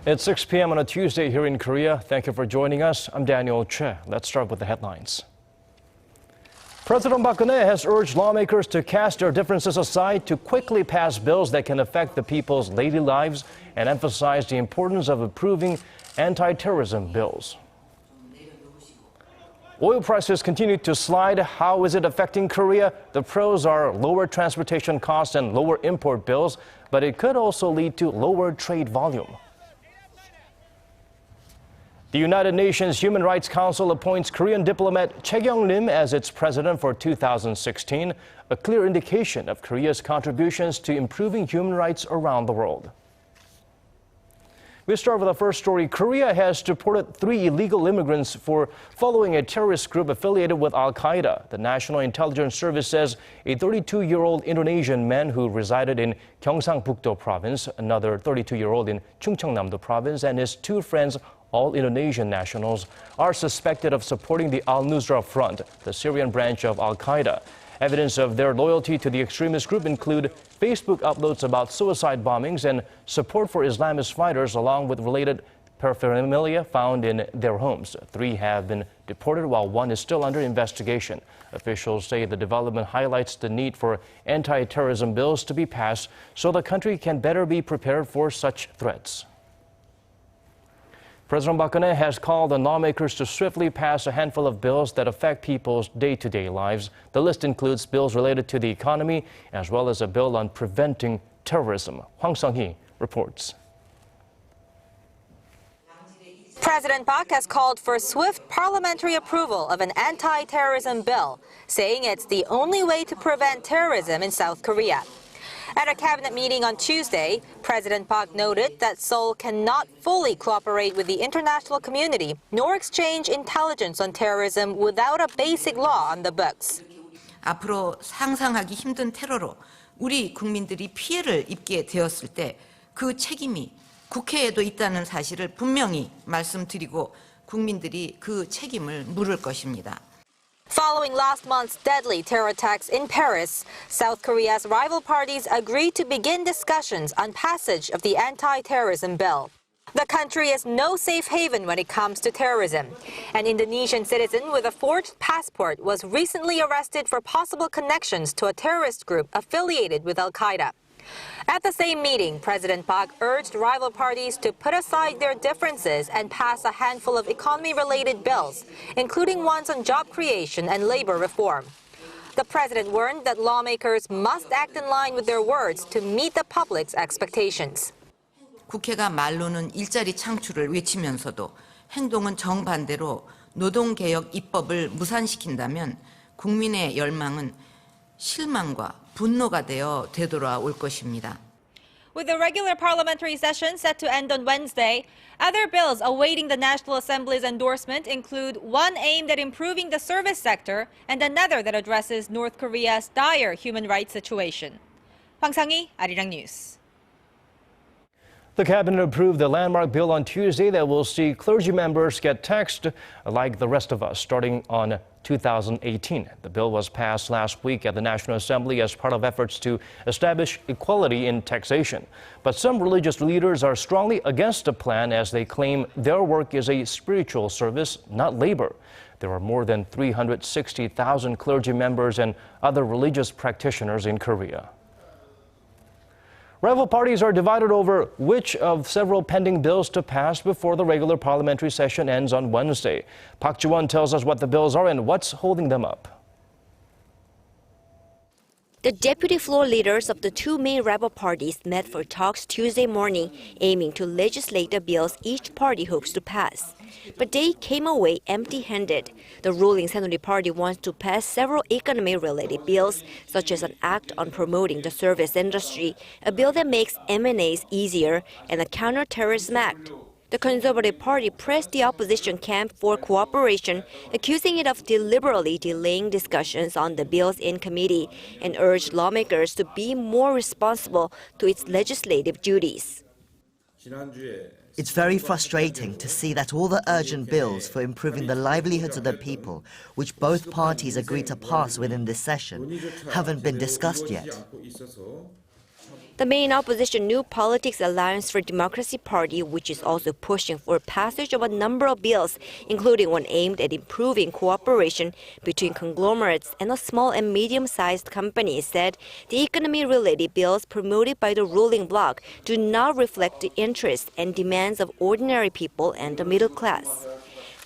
It's 6 p.m. on a Tuesday here in Korea. Thank you for joining us. I'm Daniel Che. Let's start with the headlines. President Park Geun-hye has urged lawmakers to cast their differences aside to quickly pass bills that can affect the people's daily lives and emphasize the importance of approving anti-terrorism bills. Oil prices continue to slide. How is it affecting Korea? The pros are lower transportation costs and lower import bills, but it could also lead to lower trade volume. The United Nations Human Rights Council appoints Korean diplomat Chae Kyung-rim as its president for 2016, a clear indication of Korea's contributions to improving human rights around the world. We start with the first story. Korea has deported 3 illegal immigrants for following a terrorist group affiliated with al-Qaeda. The National Intelligence Service says a 32-year-old Indonesian man who resided in Gyeongsangbuk-do province, another 32-year-old in Chungcheongnam-do province, and his 2 friends, all Indonesian nationals, are suspected of supporting the al-Nusra Front, the Syrian branch of al-Qaeda. Evidence of their loyalty to the extremist group include Facebook uploads about suicide bombings and support for Islamist fighters, along with related paraphernalia found in their homes. 3 have been deported while 1 is still under investigation. Officials say the development highlights the need for anti-terrorism bills to be passed so the country can better be prepared for such threats. President Park Geun-hye has called on lawmakers to swiftly pass a handful of bills that affect people's day-to-day lives. The list includes bills related to the economy, as well as a bill on preventing terrorism. Hwang Sung-hee reports. President Park has called for swift parliamentary approval of an anti-terrorism bill, saying it's the only way to prevent terrorism in South Korea. At a cabinet meeting on Tuesday, President Park noted that Seoul cannot fully cooperate with the international community nor exchange intelligence on terrorism without a basic law on the books. 앞으로 상상하기 힘든 테러로 우리 국민들이 피해를 입게 되었을 때 그 책임이 국회에도 있다는 사실을 분명히 말씀드리고 국민들이 그 책임을 물을 것입니다. Following last month's deadly terror attacks in Paris, South Korea's rival parties agreed to begin discussions on passage of the anti-terrorism bill. The country is no safe haven when it comes to terrorism. An Indonesian citizen with a forged passport was recently arrested for possible connections to a terrorist group affiliated with al-Qaeda. At the same meeting, President Park urged rival parties to put aside their differences and pass a handful of economy-related bills, including ones on job creation and labor reform. The president warned that lawmakers must act in line with their words to meet the public's expectations. 국회가 말로는 일자리 창출을 외치면서도 행동은 정반대로 노동개혁 입법을 무산시킨다면 국민의 열망은 실망과 분노가 되어 되돌아올 것입니다. With the regular parliamentary session set to end on Wednesday, other bills awaiting the National Assembly's endorsement include one aimed at improving the service sector and another that addresses North Korea's dire human rights situation. Hwang Sang-hee, Arirang News. The cabinet approved the landmark bill on Tuesday that will see clergy members get taxed like the rest of us starting on 2018. The bill was passed last week at the National Assembly as part of efforts to establish equality in taxation. But some religious leaders are strongly against the plan as they claim their work is a spiritual service, not labor. There are more than 360,000 clergy members and other religious practitioners in Korea. Rival parties are divided over which of several pending bills to pass before the regular parliamentary session ends on Wednesday. Park Ji-won tells us what the bills are and what's holding them up. The deputy floor leaders of the 2 main rebel parties met for talks Tuesday morning, aiming to legislate the bills each party hopes to pass. But they came away empty-handed. The ruling Saenuri Party wants to pass several economy-related bills, such as an act on promoting the service industry, a bill that makes M&As easier, and a counter-terrorism act. The Conservative Party pressed the opposition camp for cooperation, accusing it of deliberately delaying discussions on the bills in committee, and urged lawmakers to be more responsible to its legislative duties. It's very frustrating to see that all the urgent bills for improving the livelihoods of the people, which both parties agreed to pass within this session, haven't been discussed yet. The main opposition New Politics Alliance for Democracy Party, which is also pushing for passage of a number of bills, including one aimed at improving cooperation between conglomerates and small and medium-sized companies, said the economy-related bills promoted by the ruling bloc do not reflect the interests and demands of ordinary people and the middle class.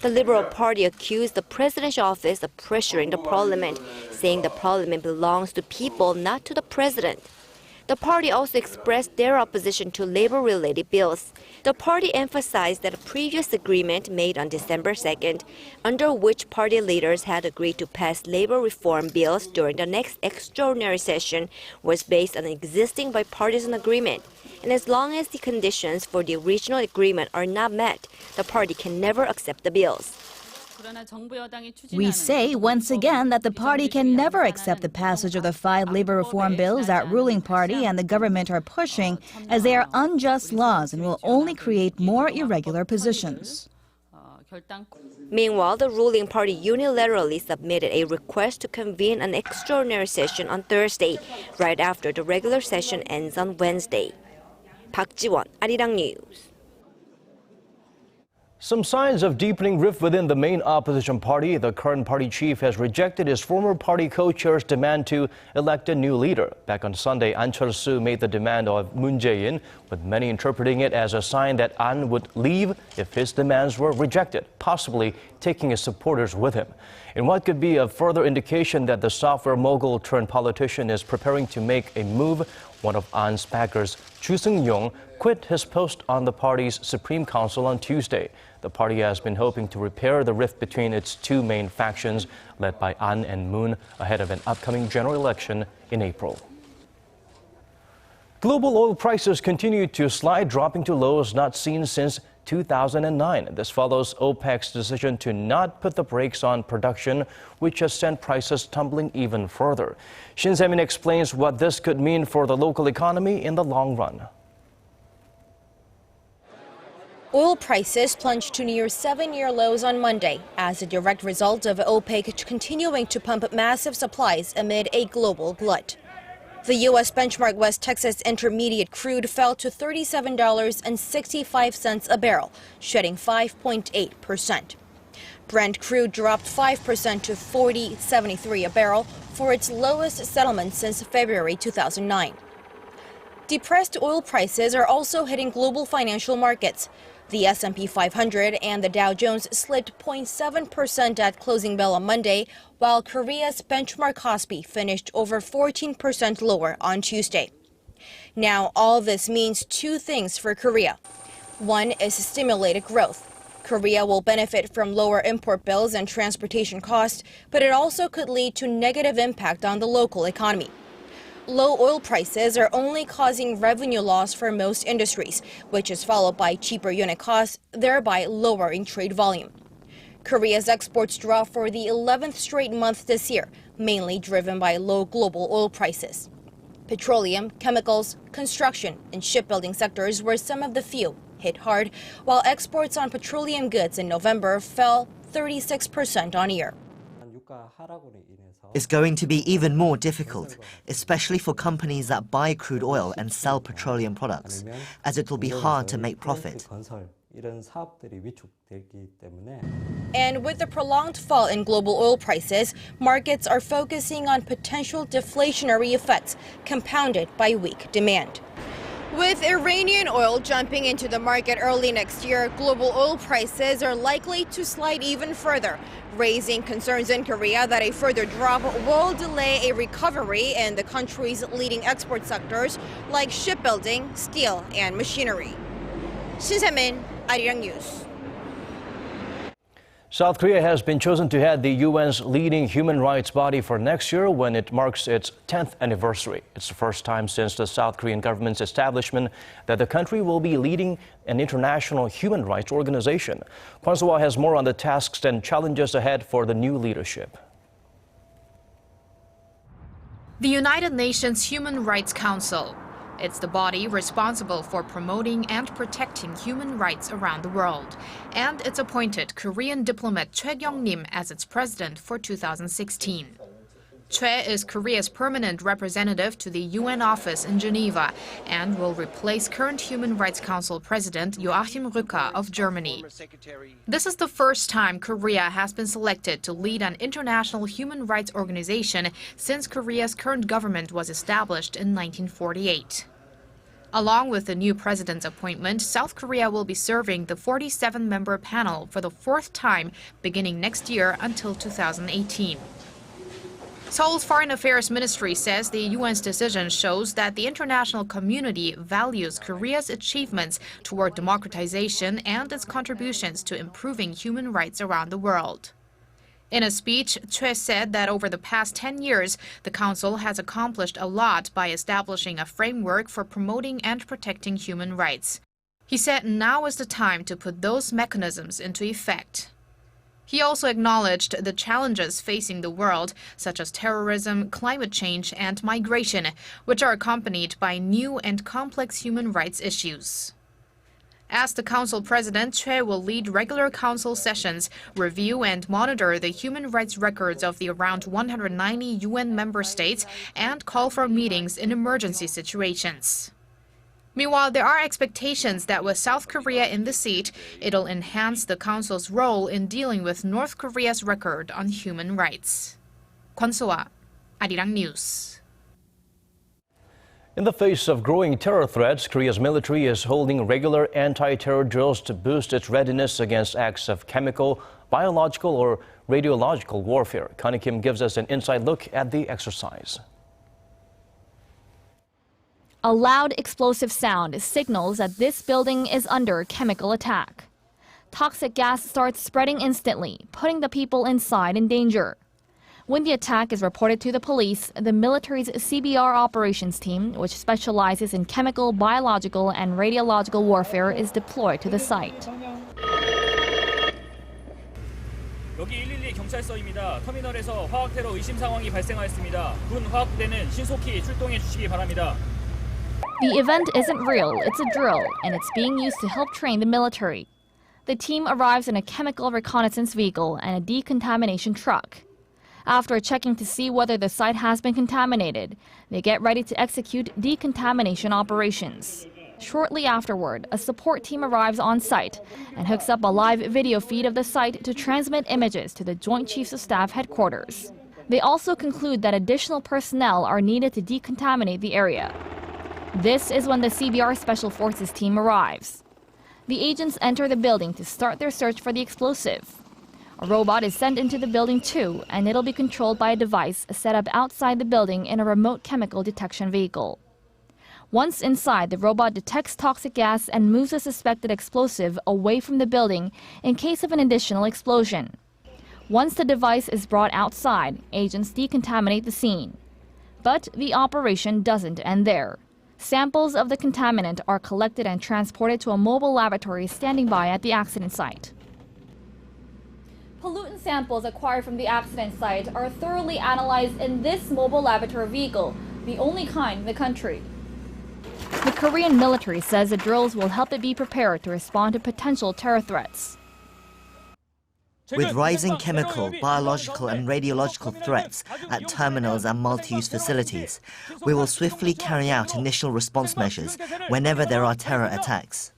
The Liberal Party accused the presidential office of pressuring the parliament, saying the parliament belongs to people, not to the president. The party also expressed their opposition to labor-related bills. The party emphasized that a previous agreement made on December 2nd, under which party leaders had agreed to pass labor reform bills during the next extraordinary session, was based on an existing bipartisan agreement. And as long as the conditions for the original agreement are not met, the party can never accept the bills. We say once again that the party can never accept the passage of the 5 labor reform bills that ruling party and the government are pushing, as they are unjust laws and will only create more irregular positions. Meanwhile, the ruling party unilaterally submitted a request to convene an extraordinary session on Thursday, right after the regular session ends on Wednesday. Park Ji-won, Arirang News. Some signs of deepening rift within the main opposition party. The current party chief has rejected his former party co-chair's demand to elect a new leader. Back on Sunday, An Cheol-soo made the demand of Moon Jae-in, with many interpreting it as a sign that An would leave if his demands were rejected, possibly taking his supporters with him. In what could be a further indication that the software mogul turned politician is preparing to make a move, one of An's backers, Chu Seung-yong, quit his post on the party's Supreme Council on Tuesday. The party has been hoping to repair the rift between its two main factions, led by An and Moon, ahead of an upcoming general election in April. Global oil prices continue to slide, dropping to lows not seen since 2009. This follows OPEC's decision to not put the brakes on production, which has sent prices tumbling even further. Shin Se-min explains what this could mean for the local economy in the long run. Oil prices plunged to near 7-year lows on Monday as a direct result of OPEC continuing to pump massive supplies amid a global glut. The U.S. benchmark West Texas Intermediate crude fell to $37.65 a barrel, shedding 5.8%. Brent crude dropped 5% to $40.73 a barrel for its lowest settlement since February 2009. Depressed oil prices are also hitting global financial markets. The S&P 500 and the Dow Jones slipped 0.7% at closing bell on Monday, while Korea's benchmark Kospi finished over 14% lower on Tuesday. Now, all this means two things for Korea. One is stimulated growth. Korea will benefit from lower import bills and transportation costs, but it also could lead to negative impact on the local economy. Low oil prices are only causing revenue loss for most industries, which is followed by cheaper unit costs, thereby lowering trade volume. Korea's exports dropped for the 11th straight month this year, mainly driven by low global oil prices. Petroleum, chemicals, construction, and shipbuilding sectors were some of the few hit hard, while exports on petroleum goods in November fell 36% on year. It's going to be even more difficult, especially for companies that buy crude oil and sell petroleum products, as it will be hard to make profit. And with the prolonged fall in global oil prices, markets are focusing on potential deflationary effects compounded by weak demand. With Iranian oil jumping into the market early next year, global oil prices are likely to slide even further, raising concerns in Korea that a further drop will delay a recovery in the country's leading export sectors like shipbuilding, steel, and machinery. Shin Se-min, Arirang News. South Korea has been chosen to head the UN's leading human rights body for next year when it marks its 10th anniversary. It's the first time since the South Korean government's establishment that the country will be leading an international human rights organization. Kwon So-hwa has more on the tasks and challenges ahead for the new leadership. The United Nations Human Rights Council. It's the body responsible for promoting and protecting human rights around the world. And it's appointed Korean diplomat Choi Kyung-nim as its president for 2016. Choi is Korea's permanent representative to the UN office in Geneva and will replace current Human Rights Council President Joachim Rücker of Germany. This is the first time Korea has been selected to lead an international human rights organization since Korea's current government was established in 1948. Along with the new president's appointment, South Korea will be serving the 47-member panel for the fourth time beginning next year until 2018. Seoul's Foreign Affairs Ministry says the UN's decision shows that the international community values Korea's achievements toward democratization and its contributions to improving human rights around the world. In a speech, Choi said that over the past 10 years, the Council has accomplished a lot by establishing a framework for promoting and protecting human rights. He said now is the time to put those mechanisms into effect. He also acknowledged the challenges facing the world, such as terrorism, climate change, and migration, which are accompanied by new and complex human rights issues. As the Council President, Choi will lead regular Council sessions, review and monitor the human rights records of the around 190 UN member states, and call for meetings in emergency situations. Meanwhile, there are expectations that with South Korea in the seat, it'll enhance the Council's role in dealing with North Korea's record on human rights. Kwon So-ah, Arirang News. In the face of growing terror threats, Korea's military is holding regular anti-terror drills to boost its readiness against acts of chemical, biological, or radiological warfare. Connie Kim gives us an inside look at the exercise. A loud explosive sound signals that this building is under chemical attack. Toxic gas starts spreading instantly, putting the people inside in danger. When the attack is reported to the police, the military's CBR operations team, which specializes in chemical, biological, and radiological warfare, is deployed to the site. 여기 112 경찰서입니다. 터미널에서 화학 테러 의심 상황이 발생하였습니다. 군 화학부대는 신속히 출동해 주시기 바랍니다. The event isn't real, it's a drill, and it's being used to help train the military. The team arrives in a chemical reconnaissance vehicle and a decontamination truck. After checking to see whether the site has been contaminated, they get ready to execute decontamination operations. Shortly afterward, a support team arrives on site and hooks up a live video feed of the site to transmit images to the Joint Chiefs of Staff headquarters. They also conclude that additional personnel are needed to decontaminate the area. This is when the CBR Special Forces team arrives. The agents enter the building to start their search for the explosive. A robot is sent into the building too, and it'll be controlled by a device set up outside the building in a remote chemical detection vehicle. Once inside, the robot detects toxic gas and moves the suspected explosive away from the building in case of an additional explosion. Once the device is brought outside, agents decontaminate the scene. But the operation doesn't end there. Samples of the contaminant are collected and transported to a mobile laboratory standing by at the accident site. Pollutant samples acquired from the accident site are thoroughly analyzed in this mobile laboratory vehicle, the only kind in the country. The Korean military says the drills will help it be prepared to respond to potential terror threats. With rising chemical, biological and radiological threats at terminals and multi-use facilities, we will swiftly carry out initial response measures whenever there are terror attacks.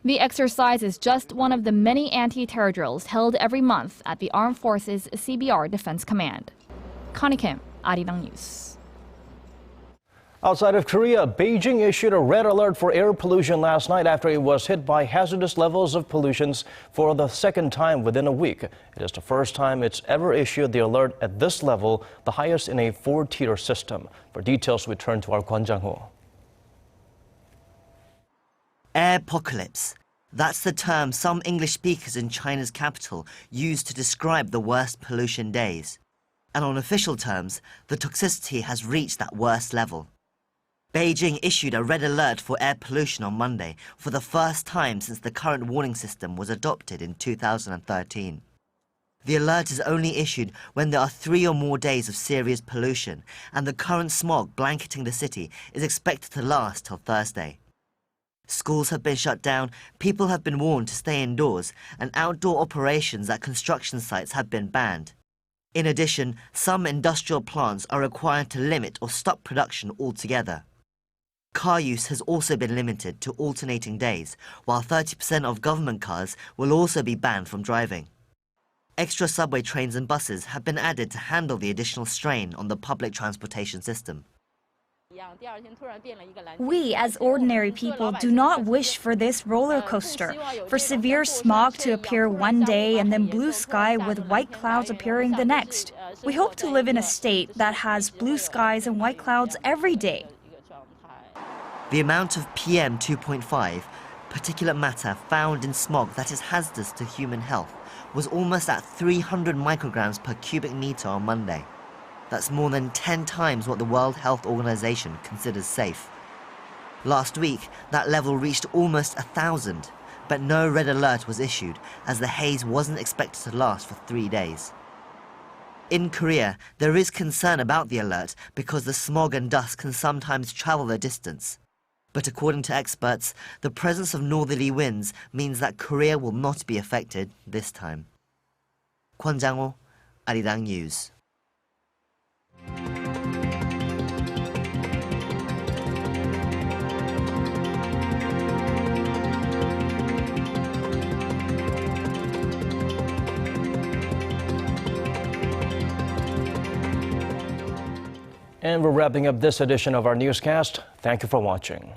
The exercise is just one of the many anti-terror drills held every month at the Armed Forces CBR Defense Command. Connie Kim, Arirang News. Outside of Korea, Beijing issued a red alert for air pollution last night after it was hit by hazardous levels of pollution for the second time within a week. It is the first time it's ever issued the alert at this level, the highest in a four-tier system. For details, we turn to our Kwon Jang-ho. Airpocalypse. That's the term some English speakers in China's capital use to describe the worst pollution days. And on official terms, the toxicity has reached that worst level. Beijing issued a red alert for air pollution on Monday for the first time since the current warning system was adopted in 2013. The alert is only issued when there are 3 or more days of serious pollution, and the current smog blanketing the city is expected to last till Thursday. Schools have been shut down, people have been warned to stay indoors, and outdoor operations at construction sites have been banned. In addition, some industrial plants are required to limit or stop production altogether. Car use has also been limited to alternating days, while 30% of government cars will also be banned from driving. Extra subway trains and buses have been added to handle the additional strain on the public transportation system. We, as ordinary people, do not wish for this roller coaster, for severe smog to appear one day and then blue sky with white clouds appearing the next. We hope to live in a state that has blue skies and white clouds every day. The amount of PM 2.5, particulate matter found in smog that is hazardous to human health, was almost at 300 micrograms per cubic meter on Monday. That's more than 10 times what the World Health Organization considers safe. Last week, that level reached almost 1,000, but no red alert was issued as the haze wasn't expected to last for 3 days. In Korea, there is concern about the alert because the smog and dust can sometimes travel a distance. But according to experts, the presence of northerly winds means that Korea will not be affected this time. Kwon Jang-ho, Arirang News. And we're wrapping up this edition of our newscast. Thank you for watching.